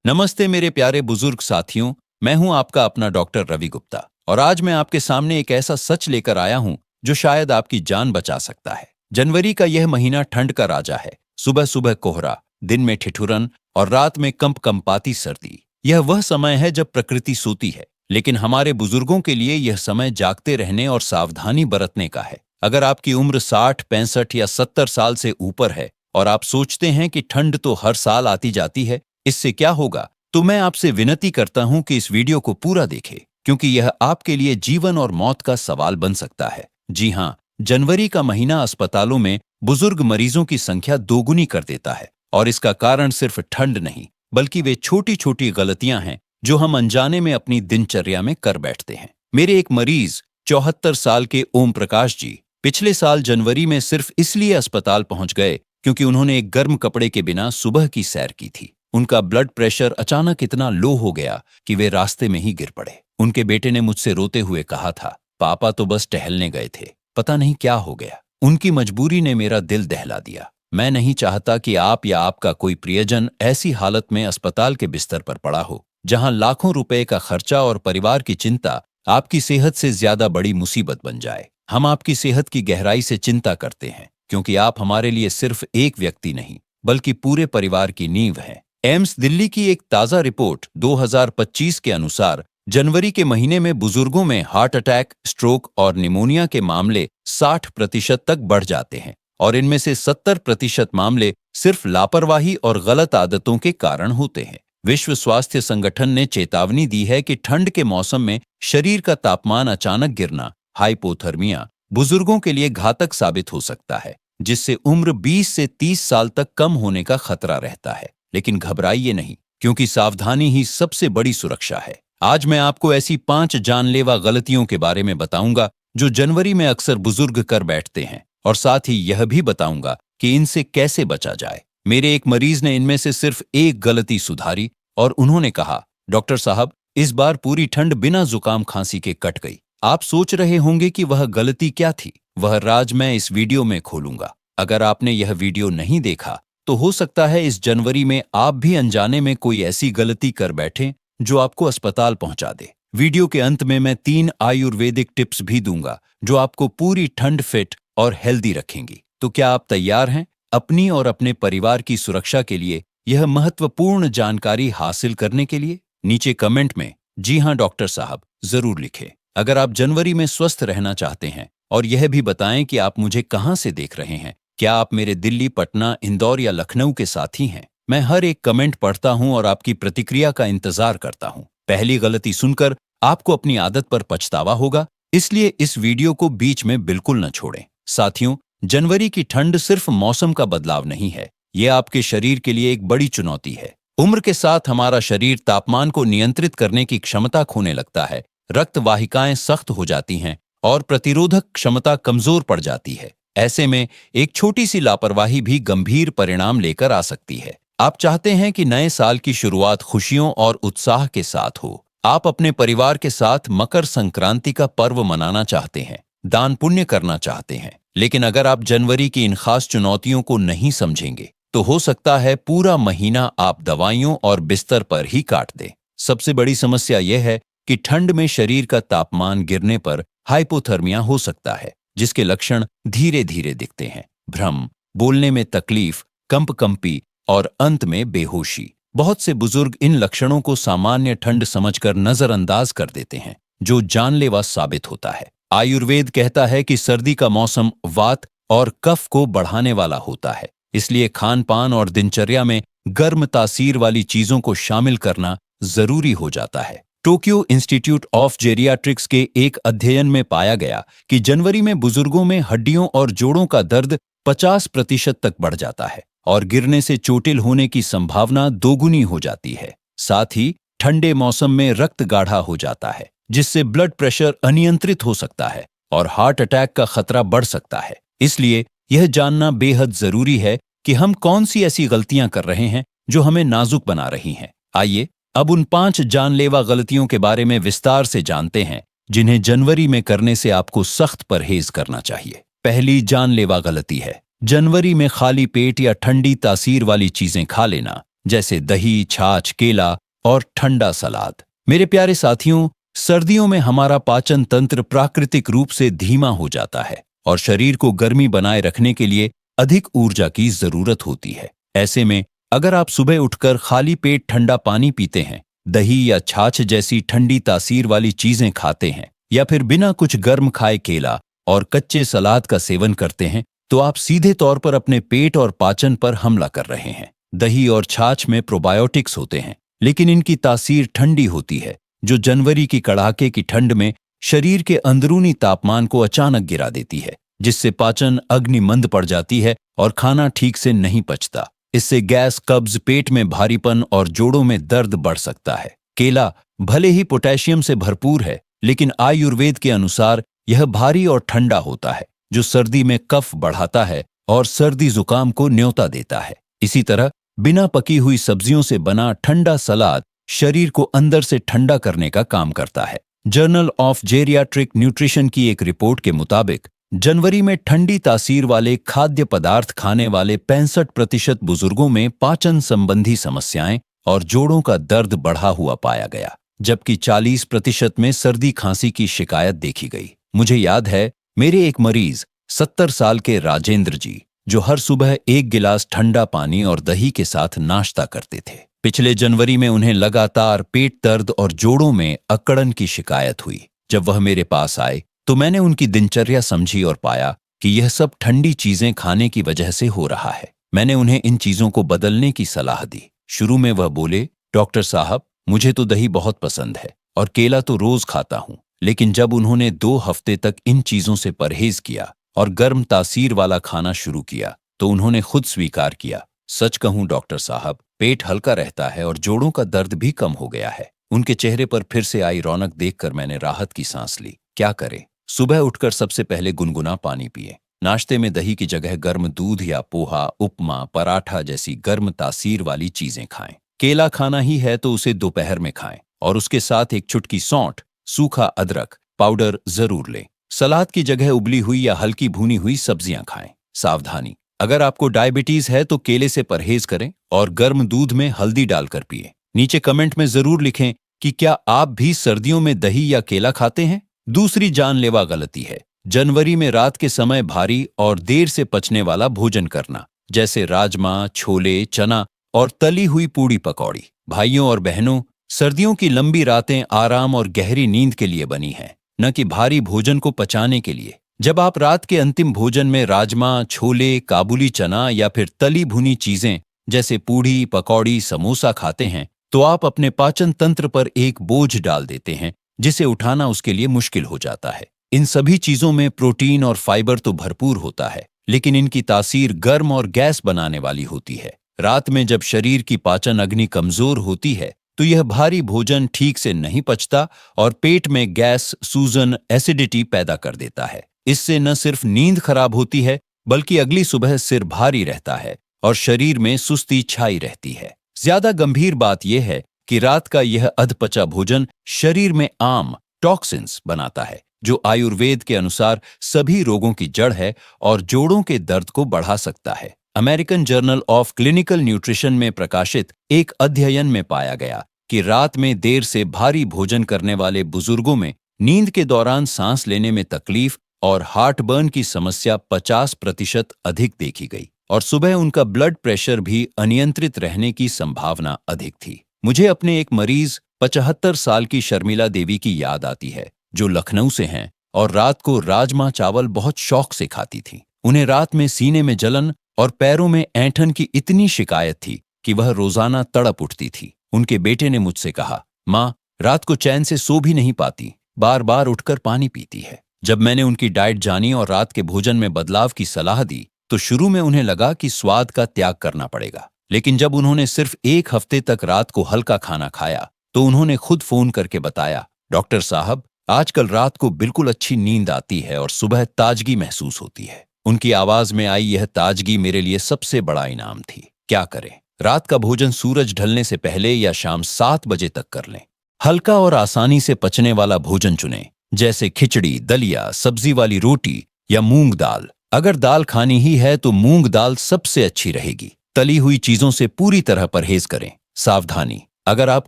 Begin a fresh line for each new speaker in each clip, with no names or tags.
नमस्ते मेरे प्यारे बुजुर्ग साथियों। मैं हूं आपका अपना डॉक्टर रवि गुप्ता और आज मैं आपके सामने एक ऐसा सच लेकर आया हूं जो शायद आपकी जान बचा सकता है। जनवरी का यह महीना ठंड का राजा है। सुबह सुबह कोहरा, दिन में ठिठुरन और रात में कंपकंपाती सर्दी। यह वह समय है जब प्रकृति सोती है, लेकिन हमारे बुजुर्गों के लिए यह समय जागते रहने और सावधानी बरतने का है। अगर आपकी उम्र 60, 65 या 70 साल से ऊपर है और आप सोचते हैं कि ठंड तो हर साल आती जाती है, इससे क्या होगा, तो मैं आपसे विनती करता हूं कि इस वीडियो को पूरा देखें, क्योंकि यह आपके लिए जीवन और मौत का सवाल बन सकता है। जी हां, जनवरी का महीना अस्पतालों में बुजुर्ग मरीजों की संख्या दोगुनी कर देता है और इसका कारण सिर्फ ठंड नहीं, बल्कि वे छोटी छोटी गलतियां हैं जो हम अनजाने में अपनी दिनचर्या में कर बैठते हैं। मेरे एक मरीज 74 साल के ओम प्रकाश जी पिछले साल जनवरी में सिर्फ इसलिए अस्पताल पहुंच गए क्योंकि उन्होंने एक गर्म कपड़े के बिना सुबह की सैर की थी। उनका ब्लड प्रेशर अचानक इतना लो हो गया कि वे रास्ते में ही गिर पड़े। उनके बेटे ने मुझसे रोते हुए कहा था, पापा तो बस टहलने गए थे, पता नहीं क्या हो गया। उनकी मजबूरी ने मेरा दिल दहला दिया। मैं नहीं चाहता कि आप या आपका कोई प्रियजन ऐसी हालत में अस्पताल के बिस्तर पर पड़ा हो, जहां लाखों रुपए का खर्चा और परिवार की चिंता आपकी सेहत से ज्यादा बड़ी मुसीबत बन जाए। हम आपकी सेहत की गहराई से चिंता करते हैं, क्योंकि आप हमारे लिए सिर्फ एक व्यक्ति नहीं, बल्कि पूरे परिवार की नींव हैं। एम्स दिल्ली की एक ताजा रिपोर्ट 2025 के अनुसार जनवरी के महीने में बुजुर्गों में हार्ट अटैक, स्ट्रोक और निमोनिया के मामले 60% तक बढ़ जाते हैं और इनमें से 70% मामले सिर्फ लापरवाही और गलत आदतों के कारण होते हैं। विश्व स्वास्थ्य संगठन ने चेतावनी दी है कि ठंड के मौसम में शरीर का तापमान अचानक गिरना, हाइपोथर्मिया, बुजुर्गों के लिए घातक साबित हो सकता है, जिससे उम्र 20 से 30 साल तक कम होने का खतरा रहता है। लेकिन घबराइए नहीं, क्योंकि सावधानी ही सबसे बड़ी सुरक्षा है। आज मैं आपको ऐसी 5 जानलेवा गलतियों के बारे में बताऊंगा जो जनवरी में अक्सर बुजुर्ग कर बैठते हैं, और साथ ही यह भी बताऊंगा कि इनसे कैसे बचा जाए। मेरे एक मरीज ने इनमें से सिर्फ एक गलती सुधारी और उन्होंने कहा, डॉक्टर साहब, इस बार पूरी ठंड बिना जुकाम खांसी के कट गई। आप सोच रहे होंगे कि वह गलती क्या थी। वह राज मैं इस वीडियो में खोलूंगा। अगर आपने यह वीडियो नहीं देखा तो हो सकता है इस जनवरी में आप भी अनजाने में कोई ऐसी गलती कर बैठें जो आपको अस्पताल पहुंचा दे। वीडियो के अंत में मैं 3 आयुर्वेदिक टिप्स भी दूंगा जो आपको पूरी ठंड फिट और हेल्दी रखेंगी। तो क्या आप तैयार हैं अपनी और अपने परिवार की सुरक्षा के लिए यह महत्वपूर्ण जानकारी हासिल करने के लिए? नीचे कमेंट में जी हां डॉक्टर साहब जरूर लिखें। अगर आप जनवरी में स्वस्थ रहना चाहते हैं, और यह भी बताएं कि आप मुझे कहां से देख रहे हैं। क्या आप मेरे दिल्ली, पटना, इंदौर या लखनऊ के साथी हैं? मैं हर एक कमेंट पढ़ता हूं और आपकी प्रतिक्रिया का इंतजार करता हूं। पहली गलती सुनकर आपको अपनी आदत पर पछतावा होगा, इसलिए इस वीडियो को बीच में बिल्कुल न छोड़ें। साथियों, जनवरी की ठंड सिर्फ मौसम का बदलाव नहीं है, यह आपके शरीर के लिए एक बड़ी चुनौती है। उम्र के साथ हमारा शरीर तापमान को नियंत्रित करने की क्षमता खोने लगता है, रक्त वाहिकाएं सख्त हो जाती हैं और प्रतिरोधक क्षमता कमजोर पड़ जाती है। ऐसे में एक छोटी सी लापरवाही भी गंभीर परिणाम लेकर आ सकती है। आप चाहते हैं कि नए साल की शुरुआत खुशियों और उत्साह के साथ हो। आप अपने परिवार के साथ मकर संक्रांति का पर्व मनाना चाहते हैं, दान पुण्य करना चाहते हैं। लेकिन अगर आप जनवरी की इन खास चुनौतियों को नहीं समझेंगे तो हो सकता है पूरा महीना आप दवाइयों और बिस्तर पर ही काट दें। सबसे बड़ी समस्या यह है कि ठंड में शरीर का तापमान गिरने पर हाइपोथर्मिया हो सकता है, जिसके लक्षण धीरे धीरे दिखते हैं। भ्रम, बोलने में तकलीफ, कंपकंपी और अंत में बेहोशी। बहुत से बुजुर्ग इन लक्षणों को सामान्य ठंड समझकर नजरअंदाज कर देते हैं, जो जानलेवा साबित होता है। आयुर्वेद कहता है कि सर्दी का मौसम वात और कफ को बढ़ाने वाला होता है, इसलिए खान पान और दिनचर्या में गर्म तासीर वाली चीजों को शामिल करना जरूरी हो जाता है। टोक्यो इंस्टीट्यूट ऑफ जेरियाट्रिक्स के एक अध्ययन में पाया गया कि जनवरी में बुजुर्गों में हड्डियों और जोड़ों का दर्द 50% तक बढ़ जाता है और गिरने से चोटिल होने की संभावना दोगुनी हो जाती है। साथ ही ठंडे मौसम में रक्त गाढ़ा हो जाता है, जिससे ब्लड प्रेशर अनियंत्रित हो सकता है और हार्ट अटैक का खतरा बढ़ सकता है। इसलिए यह जानना बेहद जरूरी है कि हम कौन सी ऐसी गलतियां कर रहे हैं जो हमें नाजुक बना रही हैं। आइए अब उन 5 जानलेवा गलतियों के बारे में विस्तार से जानते हैं जिन्हें जनवरी में करने से आपको सख्त परहेज करना चाहिए। पहली जानलेवा गलती है जनवरी में खाली पेट या ठंडी तासीर वाली चीजें खा लेना। जैसे दही, छाछ, केला और ठंडा सलाद। मेरे प्यारे साथियों, सर्दियों में हमारा पाचन तंत्र प्राकृतिक रूप से धीमा हो जाता है और शरीर को गर्मी बनाए रखने के लिए अधिक ऊर्जा की जरूरत होती है। ऐसे में अगर आप सुबह उठकर खाली पेट ठंडा पानी पीते हैं, दही या छाछ जैसी ठंडी तासीर वाली चीजें खाते हैं या फिर बिना कुछ गर्म खाए केला और कच्चे सलाद का सेवन करते हैं, तो आप सीधे तौर पर अपने पेट और पाचन पर हमला कर रहे हैं। दही और छाछ में प्रोबायोटिक्स होते हैं, लेकिन इनकी तासीर ठंडी होती है, जो जनवरी की कड़ाके की ठंड में शरीर के अंदरूनी तापमान को अचानक गिरा देती है, जिससे पाचन अग्नि मंद पड़ जाती है और खाना ठीक से नहीं पचता। इससे गैस, कब्ज, पेट में भारीपन और जोड़ों में दर्द बढ़ सकता है। केला भले ही पोटेशियम से भरपूर है, लेकिन आयुर्वेद के अनुसार यह भारी और ठंडा होता है, जो सर्दी में कफ बढ़ाता है और सर्दी जुकाम को न्योता देता है। इसी तरह बिना पकी हुई सब्जियों से बना ठंडा सलाद शरीर को अंदर से ठंडा करने का काम करता है। जर्नल ऑफ जेरियाट्रिक न्यूट्रिशन की एक रिपोर्ट के मुताबिक जनवरी में ठंडी तासीर वाले खाद्य पदार्थ खाने वाले 65% बुजुर्गों में पाचन संबंधी समस्याएं और जोड़ों का दर्द बढ़ा हुआ पाया गया, जबकि 40% में सर्दी खांसी की शिकायत देखी गई। मुझे याद है, मेरे एक मरीज 70 साल के राजेंद्र जी, जो हर सुबह 1 गिलास ठंडा पानी और दही के साथ नाश्ता करते थे। पिछले जनवरी में उन्हें लगातार पेट दर्द और जोड़ों में अकड़न की शिकायत हुई। जब वह मेरे पास आए तो मैंने उनकी दिनचर्या समझी और पाया कि यह सब ठंडी चीजें खाने की वजह से हो रहा है। मैंने उन्हें इन चीजों को बदलने की सलाह दी। शुरू में वह बोले, डॉक्टर साहब, मुझे तो दही बहुत पसंद है और केला तो रोज खाता हूं। लेकिन जब उन्होंने 2 हफ्ते तक इन चीजों से परहेज किया और गर्म तासीर वाला खाना शुरू किया, तो उन्होंने खुद स्वीकार किया, सच कहूं डॉक्टर साहब, पेट हल्का रहता है और जोड़ों का दर्द भी कम हो गया है। उनके चेहरे पर फिर से आई रौनक देखकर मैंने राहत की सांस ली। क्या करें? सुबह उठकर सबसे पहले गुनगुना पानी पिए। नाश्ते में दही की जगह गर्म दूध या पोहा, उपमा, पराठा जैसी गर्म तासीर वाली चीजें खाएं। केला खाना ही है तो उसे दोपहर में खाएं और उसके साथ एक चुटकी सौंठ, सूखा अदरक पाउडर जरूर लें। सलाद की जगह उबली हुई या हल्की भुनी हुई सब्जियां खाएं। सावधानी, अगर आपको डायबिटीज है तो केले से परहेज करें और गर्म दूध में हल्दी डालकर पिएं। नीचे कमेंट में जरूर लिखें कि क्या आप भी सर्दियों में दही या केला खाते हैं। दूसरी जानलेवा गलती है जनवरी में रात के समय भारी और देर से पचने वाला भोजन करना, जैसे राजमा, छोले, चना और तली हुई पूड़ी पकौड़ी। भाइयों और बहनों, सर्दियों की लंबी रातें आराम और गहरी नींद के लिए बनी हैं, न कि भारी भोजन को पचाने के लिए। जब आप रात के अंतिम भोजन में राजमा, छोले, काबुली चना या फिर तली भुनी चीजें जैसे पूड़ी, पकौड़ी, समोसा खाते हैं, तो आप अपने पाचन तंत्र पर एक बोझ डाल देते हैं, जिसे उठाना उसके लिए मुश्किल हो जाता है। इन सभी चीजों में प्रोटीन और फाइबर तो भरपूर होता है, लेकिन इनकी तासीर गर्म और गैस बनाने वाली होती है। रात में जब शरीर की पाचन अग्नि कमजोर होती है, तो यह भारी भोजन ठीक से नहीं पचता और पेट में गैस, सूजन, एसिडिटी पैदा कर देता है। इससे न सिर्फ नींद खराब होती है, बल्कि अगली सुबह सिर भारी रहता है और शरीर में सुस्ती छाई रहती है। ज्यादा गंभीर बात यह है कि रात का यह अधपचा भोजन शरीर में आम टॉक्सिन्स बनाता है, जो आयुर्वेद के अनुसार सभी रोगों की जड़ है और जोड़ों के दर्द को बढ़ा सकता है। American journal of clinical nutrition में प्रकाशित एक अध्ययन में पाया गया कि रात में देर से भारी भोजन करने वाले बुजुर्गों में नींद के दौरान सांस लेने में तकलीफ और हार्टबर्न की समस्या 50% अधिक देखी गई और सुबह उनका ब्लड प्रेशर भी अनियंत्रित रहने की संभावना अधिक थी। मुझे अपने एक मरीज 75 साल की शर्मिला देवी की याद आती है, जो लखनऊ से हैं और रात को राजमा चावल बहुत शौक से खाती थी। उन्हें रात में सीने में जलन और पैरों में ऐंठन की इतनी शिकायत थी कि वह रोजाना तड़प उठती थी। उनके बेटे ने मुझसे कहा, माँ, रात को चैन से सो भी नहीं पाती, बार बार उठकर पानी पीती है। जब मैंने उनकी डाइट जानी और रात के भोजन में बदलाव की सलाह दी, तो शुरू में उन्हें लगा कि स्वाद का त्याग करना पड़ेगा। लेकिन जब उन्होंने सिर्फ 1 हफ्ते तक रात को हल्का खाना खाया, तो उन्होंने खुद फोन करके बताया, डॉक्टर साहब, आजकल रात को बिल्कुल अच्छी नींद आती है और सुबह ताजगी महसूस होती है। उनकी आवाज में आई यह ताजगी मेरे लिए सबसे बड़ा इनाम थी। क्या करें? रात का भोजन सूरज ढलने से पहले या शाम 7 बजे तक कर लें। हल्का और आसानी से पचने वाला भोजन चुनें, जैसे खिचड़ी, दलिया, सब्जी वाली रोटी या मूंग दाल। अगर दाल खानी ही है तो मूंग दाल सबसे अच्छी रहेगी। तली हुई चीजों से पूरी तरह परहेज करें। सावधानी, अगर आप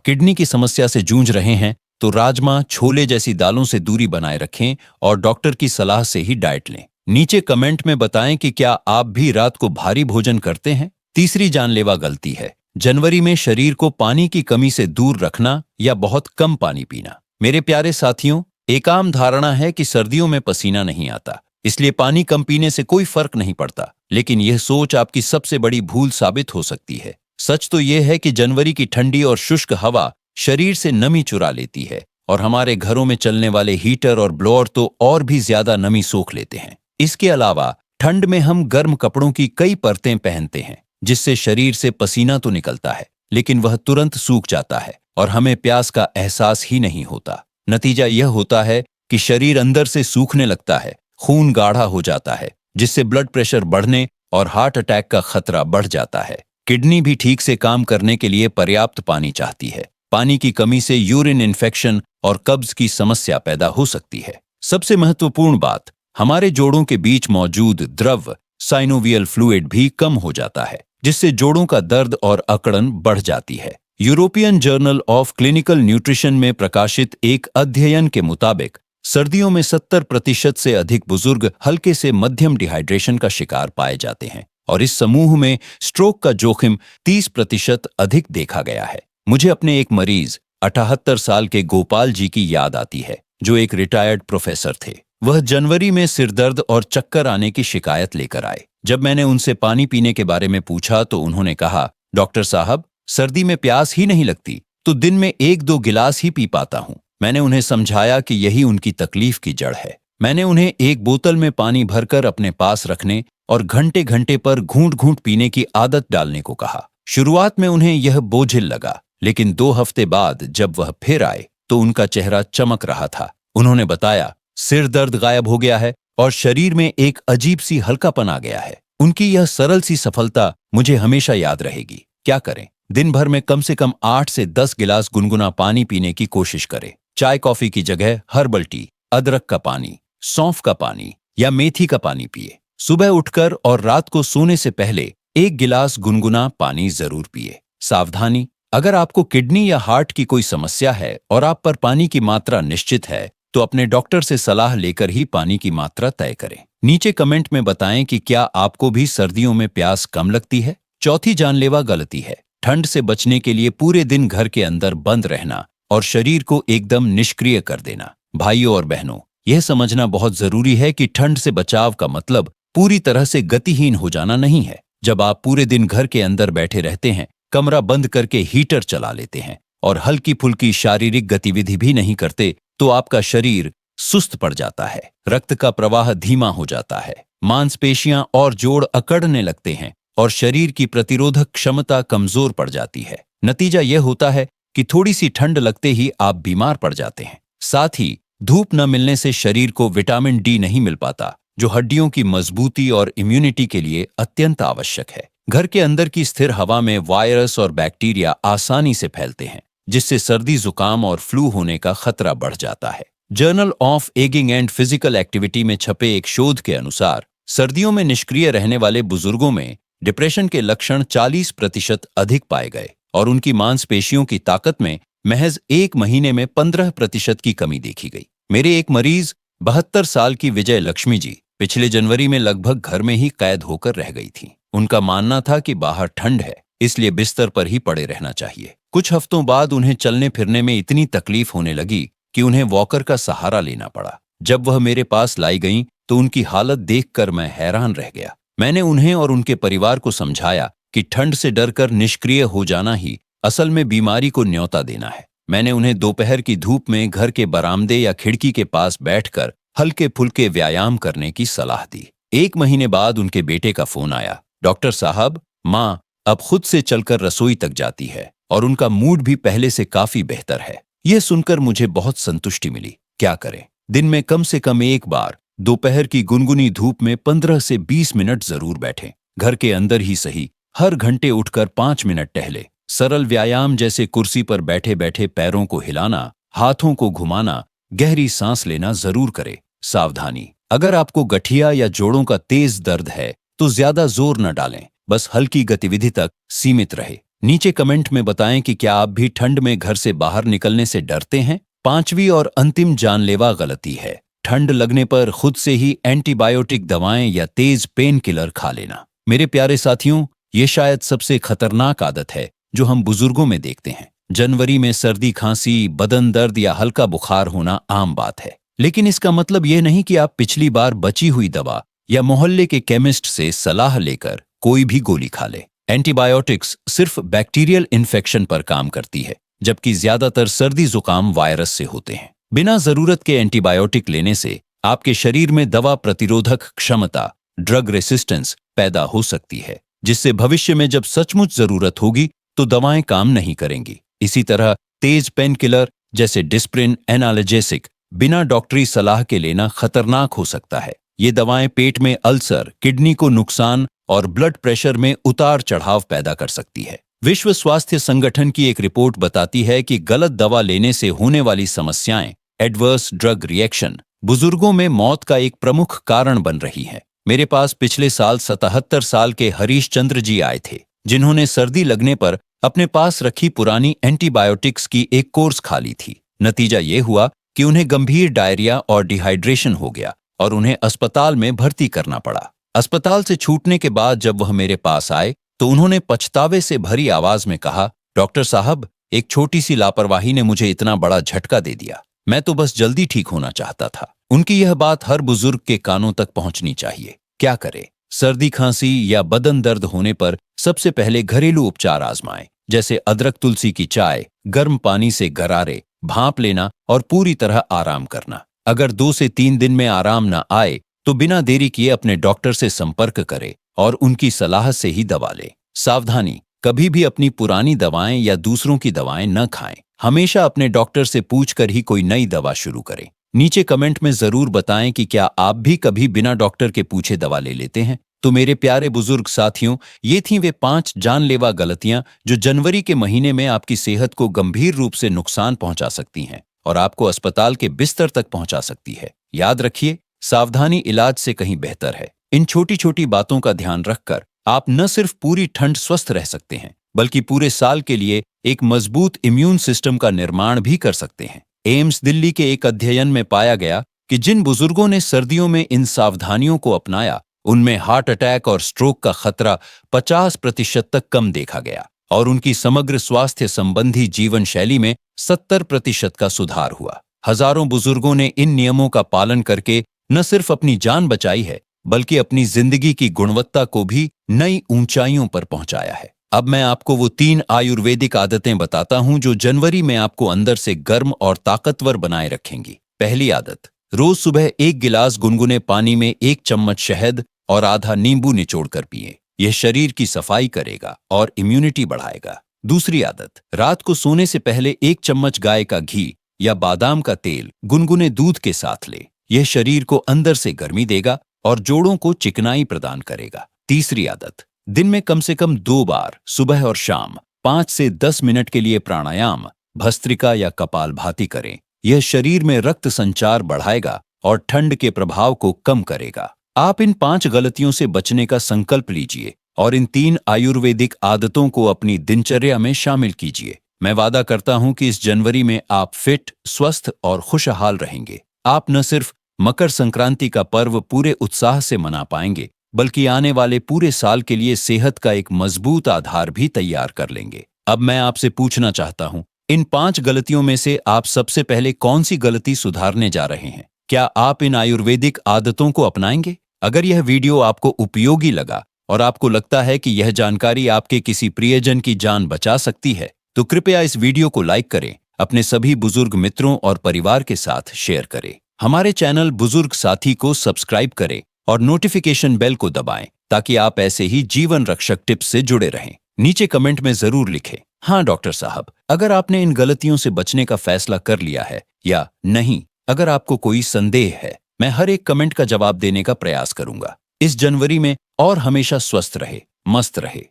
किडनी की समस्या से जूझ रहे हैं तो राजमा, छोले जैसी दालों से दूरी बनाए रखें और डॉक्टर की सलाह से ही डाइट लें। नीचे कमेंट में बताएं कि क्या आप भी रात को भारी भोजन करते हैं। तीसरी जानलेवा गलती है जनवरी में शरीर को पानी की कमी से दूर रखना या बहुत कम पानी पीना। मेरे प्यारे साथियों, एक आम धारणा है कि सर्दियों में पसीना नहीं आता, इसलिए पानी कम पीने से कोई फर्क नहीं पड़ता। लेकिन यह सोच आपकी सबसे बड़ी भूल साबित हो सकती है। सच तो यह है कि जनवरी की ठंडी और शुष्क हवा शरीर से नमी चुरा लेती है और हमारे घरों में चलने वाले हीटर और ब्लोअर तो और भी ज्यादा नमी सोख लेते हैं। इसके अलावा ठंड में हम गर्म कपड़ों की कई परतें पहनते हैं, जिससे शरीर से पसीना तो निकलता है लेकिन वह तुरंत सूख जाता है और हमें प्यास का एहसास ही नहीं होता। नतीजा यह होता है कि शरीर अंदर से सूखने लगता है, खून गाढ़ा हो जाता है, जिससे ब्लड प्रेशर बढ़ने और हार्ट अटैक का खतरा बढ़ जाता है। किडनी भी ठीक से काम करने के लिए पर्याप्त पानी चाहती है। पानी की कमी से यूरिन इन्फेक्शन और कब्ज की समस्या पैदा हो सकती है। सबसे महत्वपूर्ण बात, हमारे जोड़ों के बीच मौजूद द्रव साइनोवियल फ्लूइड भी कम हो जाता है, जिससे जोड़ों का दर्द और अकड़न बढ़ जाती है। European journal of clinical nutrition में प्रकाशित एक अध्ययन के मुताबिक सर्दियों में 70% से अधिक बुजुर्ग हल्के से मध्यम डिहाइड्रेशन का शिकार पाए जाते हैं और इस समूह में स्ट्रोक का जोखिम 30% अधिक देखा गया है। मुझे अपने एक मरीज 78 साल के गोपाल जी की याद आती है, जो एक रिटायर्ड प्रोफेसर थे। वह जनवरी में सिरदर्द और चक्कर आने की शिकायत लेकर आए। जब मैंने उनसे पानी पीने के बारे में पूछा तो उन्होंने कहा, डॉक्टर साहब, सर्दी में प्यास ही नहीं लगती, तो दिन में 1-2 गिलास ही पी पाता हूं। मैंने उन्हें समझाया कि यही उनकी तकलीफ की जड़ है। मैंने उन्हें एक बोतल में पानी भरकर अपने पास रखने और घंटे घंटे पर घूंट घूंट पीने की आदत डालने को कहा। शुरुआत में उन्हें यह बोझिल लगा, लेकिन 2 हफ्ते बाद जब वह फिर आए तो उनका चेहरा चमक रहा था। उन्होंने बताया, सिर दर्द गायब हो गया है और शरीर में एक अजीब सी हल्कापन आ गया है। उनकी यह सरल सी सफलता मुझे हमेशा याद रहेगी। क्या करें? दिन भर में कम से कम 8 से 10 गिलास गुनगुना पानी पीने की कोशिश करें। चाय कॉफी की जगह हर्बल टी, अदरक का पानी, सौंफ का पानी या मेथी का पानी पिए। सुबह उठकर और रात को सोने से पहले 1 गिलास गुनगुना पानी जरूर पिए। सावधानी, अगर आपको किडनी या हार्ट की कोई समस्या है और आप पर पानी की मात्रा निश्चित है तो अपने डॉक्टर से सलाह लेकर ही पानी की मात्रा तय करें। नीचे कमेंट में बताएं कि क्या आपको भी सर्दियों में प्यास कम लगती है। चौथी जानलेवा गलती है ठंड से बचने के लिए पूरे दिन घर के अंदर बंद रहना और शरीर को एकदम निष्क्रिय कर देना। भाइयों और बहनों, यह समझना बहुत जरूरी है कि ठंड से बचाव का मतलब पूरी तरह से गतिहीन हो जाना नहीं है। जब आप पूरे दिन घर के अंदर बैठे रहते हैं, कमरा बंद करके हीटर चला लेते हैं और हल्की फुल्की शारीरिक गतिविधि भी नहीं करते तो आपका शरीर सुस्त पड़ जाता है, रक्त का प्रवाह धीमा हो जाता है, मांसपेशियां और जोड़ अकड़ने लगते हैं और शरीर की प्रतिरोधक क्षमता कमजोर पड़ जाती है। नतीजा यह होता है कि थोड़ी सी ठंड लगते ही आप बीमार पड़ जाते हैं। साथ ही धूप न मिलने से शरीर को विटामिन डी नहीं मिल पाता, जो हड्डियों की मजबूती और इम्यूनिटी के लिए अत्यंत आवश्यक है। घर के अंदर की स्थिर हवा में वायरस और बैक्टीरिया आसानी से फैलते हैं, जिससे सर्दी, जुकाम और फ्लू होने का खतरा बढ़ जाता है। Journal of ageing and physical activity में छपे एक शोध के अनुसार सर्दियों में निष्क्रिय रहने वाले बुजुर्गों में डिप्रेशन के लक्षण 40% अधिक पाए गए और उनकी मांसपेशियों की ताकत में महज 1 महीने में 15% की कमी देखी गई। मेरे एक मरीज 72 साल की विजय लक्ष्मी जी पिछले जनवरी में लगभग घर में ही कैद होकर रह गई थी। उनका मानना था कि बाहर ठंड है, इसलिए बिस्तर पर ही पड़े रहना चाहिए। कुछ हफ्तों बाद उन्हें चलने फिरने में इतनी तकलीफ होने लगी कि उन्हें वॉकर का सहारा लेना पड़ा। जब वह मेरे पास लाई गईं तो उनकी हालत देखकर मैं हैरान रह गया। मैंने उन्हें और उनके परिवार को समझाया कि ठंड से डरकर निष्क्रिय हो जाना ही असल में बीमारी को न्योता देना है। मैंने उन्हें दोपहर की धूप में घर के बरामदे या खिड़की के पास बैठकर हल्के फुल्के व्यायाम करने की सलाह दी। 1 महीने बाद उनके बेटे का फोन आया, डॉक्टर साहब, माँ अब खुद से चलकर रसोई तक जाती है और उनका मूड भी पहले से काफी बेहतर है। यह सुनकर मुझे बहुत संतुष्टि मिली। क्या करें? दिन में कम से कम 1 बार दोपहर की गुनगुनी धूप में 15 से 20 मिनट जरूर बैठें। घर के अंदर ही सही, हर घंटे उठकर 5 मिनट टहले। सरल व्यायाम जैसे कुर्सी पर बैठे बैठे पैरों को हिलाना, हाथों को घुमाना, गहरी सांस लेना जरूर करें। सावधानी, अगर आपको गठिया या जोड़ों का तेज दर्द है तो ज्यादा जोर न डालें, बस हल्की गतिविधि तक सीमित रहे। नीचे कमेंट में बताएं कि क्या आप भी ठंड में घर से बाहर निकलने से डरते हैं। 5वीं और अंतिम जानलेवा गलती है ठंड लगने पर खुद से ही एंटीबायोटिक दवाएं या तेज पेन किलर खा लेना। मेरे प्यारे साथियों, ये शायद सबसे खतरनाक आदत है जो हम बुजुर्गों में देखते हैं। जनवरी में सर्दी, खांसी, बदन दर्द या हल्का बुखार होना आम बात है, लेकिन इसका मतलब यह नहीं कि आप पिछली बार बची हुई दवा या मोहल्ले के केमिस्ट से सलाह लेकर कोई भी गोली खा ले। एंटीबायोटिक्स सिर्फ बैक्टीरियल इन्फेक्शन पर काम करती है, जबकि ज्यादातर सर्दी जुकाम वायरस से होते हैं। बिना जरूरत के एंटीबायोटिक लेने से आपके शरीर में दवा प्रतिरोधक क्षमता, ड्रग रेसिस्टेंस पैदा हो सकती है, जिससे भविष्य में जब सचमुच जरूरत होगी तो दवाएं काम नहीं करेंगी। इसी तरह तेज पेन किलर जैसे डिस्प्रिन, एनाल्जेसिक बिना डॉक्टरी सलाह के लेना खतरनाक हो सकता है। ये दवाएं पेट में अल्सर, किडनी को नुकसान और ब्लड प्रेशर में उतार चढ़ाव पैदा कर सकती है। विश्व स्वास्थ्य संगठन की एक रिपोर्ट बताती है कि गलत दवा लेने से होने वाली समस्याएं, एडवर्स ड्रग रिएक्शन, बुजुर्गों में मौत का एक प्रमुख कारण बन रही है। मेरे पास पिछले साल 77 साल के हरीश चंद्र जी आए थे, जिन्होंने सर्दी लगने पर अपने पास रखी पुरानी एंटीबायोटिक्स की एक कोर्स खा ली थी। नतीजा ये हुआ कि उन्हें गंभीर डायरिया और डिहाइड्रेशन हो गया और उन्हें अस्पताल में भर्ती करना पड़ा। अस्पताल से छूटने के बाद जब वह मेरे पास आए तो उन्होंने पछतावे से भरी आवाज में कहा, डॉक्टर साहब, एक छोटी सी लापरवाही ने मुझे इतना बड़ा झटका दे दिया। मैं तो बस जल्दी ठीक होना चाहता था। उनकी यह बात हर बुजुर्ग के कानों तक पहुंचनी चाहिए। क्या करें? सर्दी, खांसी या बदन दर्द होने पर सबसे पहले घरेलू उपचार आजमाएं, जैसे अदरक तुलसी की चाय, गर्म पानी से गरारे, भांप लेना और पूरी तरह आराम करना। अगर 2 से 3 दिन में आराम न आए तो बिना देरी किए अपने डॉक्टर से संपर्क करें और उनकी सलाह से ही दवा लें। सावधानी, कभी भी अपनी पुरानी दवाएं या दूसरों की दवाएं न खाएं। हमेशा अपने डॉक्टर से पूछकर ही कोई नई दवा शुरू करें। नीचे कमेंट में जरूर बताएं कि क्या आप भी कभी बिना डॉक्टर के पूछे दवा ले लेते हैं। तो मेरे प्यारे बुजुर्ग साथियों, ये थीं वे 5 जानलेवा गलतियां जो जनवरी के महीने में आपकी सेहत को गंभीर रूप से नुकसान पहुंचा सकती हैं और आपको अस्पताल के बिस्तर तक पहुंचा सकती है। याद रखिए, सावधानी इलाज से कहीं बेहतर है। इन छोटी छोटी बातों का ध्यान रखकर आप न सिर्फ पूरी ठंड स्वस्थ रह सकते हैं, बल्कि पूरे साल के लिए एक मजबूत इम्यून सिस्टम का निर्माण भी कर सकते हैं। एम्स दिल्ली के एक अध्ययन में पाया गया कि जिन बुजुर्गों ने सर्दियों में इन सावधानियों को अपनाया, उनमें हार्ट अटैक और स्ट्रोक का खतरा 50% तक कम देखा गया और उनकी समग्र स्वास्थ्य संबंधी जीवन शैली में 70% का सुधार हुआ। हजारों बुजुर्गों ने इन नियमों का पालन करके न सिर्फ अपनी जान बचाई है, बल्कि अपनी जिंदगी की गुणवत्ता को भी नई ऊंचाइयों पर पहुंचाया है। अब मैं आपको वो 3 आयुर्वेदिक आदतें बताता हूं जो जनवरी में आपको अंदर से गर्म और ताकतवर बनाए रखेंगी। पहली आदत, रोज सुबह 1 गिलास गुनगुने पानी में 1 चम्मच शहद और आधा नींबू निचोड़कर पिएं। यह शरीर की सफाई करेगा और इम्यूनिटी बढ़ाएगा। दूसरी आदत, रात को सोने से पहले 1 चम्मच गाय का घी या बादाम का तेल गुनगुने दूध के साथ लें। यह शरीर को अंदर से गर्मी देगा और जोड़ों को चिकनाई प्रदान करेगा। तीसरी आदत, दिन में कम से कम 2 बार सुबह और शाम 5 से 10 मिनट के लिए प्राणायाम, भस्त्रिका या कपालभाति करें। यह शरीर में रक्त संचार बढ़ाएगा और ठंड के प्रभाव को कम करेगा। आप इन 5 गलतियों से बचने का संकल्प लीजिए और इन 3 आयुर्वेदिक आदतों को अपनी दिनचर्या में शामिल कीजिए। मैं वादा करता हूं कि इस जनवरी में आप फिट, स्वस्थ और खुशहाल रहेंगे। आप न सिर्फ मकर संक्रांति का पर्व पूरे उत्साह से मना पाएंगे, बल्कि आने वाले पूरे साल के लिए सेहत का एक मजबूत आधार भी तैयार कर लेंगे। अब मैं आपसे पूछना चाहता हूं, इन 5 गलतियों में से आप सबसे पहले कौन सी गलती सुधारने जा रहे हैं? क्या आप इन आयुर्वेदिक आदतों को अपनाएंगे? अगर यह वीडियो आपको उपयोगी लगा और आपको लगता है कि यह जानकारी आपके किसी प्रियजन की जान बचा सकती है, तो कृपया इस वीडियो को लाइक करें, अपने सभी बुजुर्ग मित्रों और परिवार के साथ शेयर करें। हमारे चैनल बुजुर्ग साथी को सब्सक्राइब करें और नोटिफिकेशन बेल को दबाएं ताकि आप ऐसे ही जीवन रक्षक टिप्स से जुड़े रहें। नीचे कमेंट में जरूर लिखें, हाँ डॉक्टर साहब, अगर आपने इन गलतियों से बचने का फैसला कर लिया है या नहीं। अगर आपको कोई संदेह है, मैं हर एक कमेंट का जवाब देने का प्रयास करूंगा। इस जनवरी में और हमेशा स्वस्थ रहे, मस्त रहे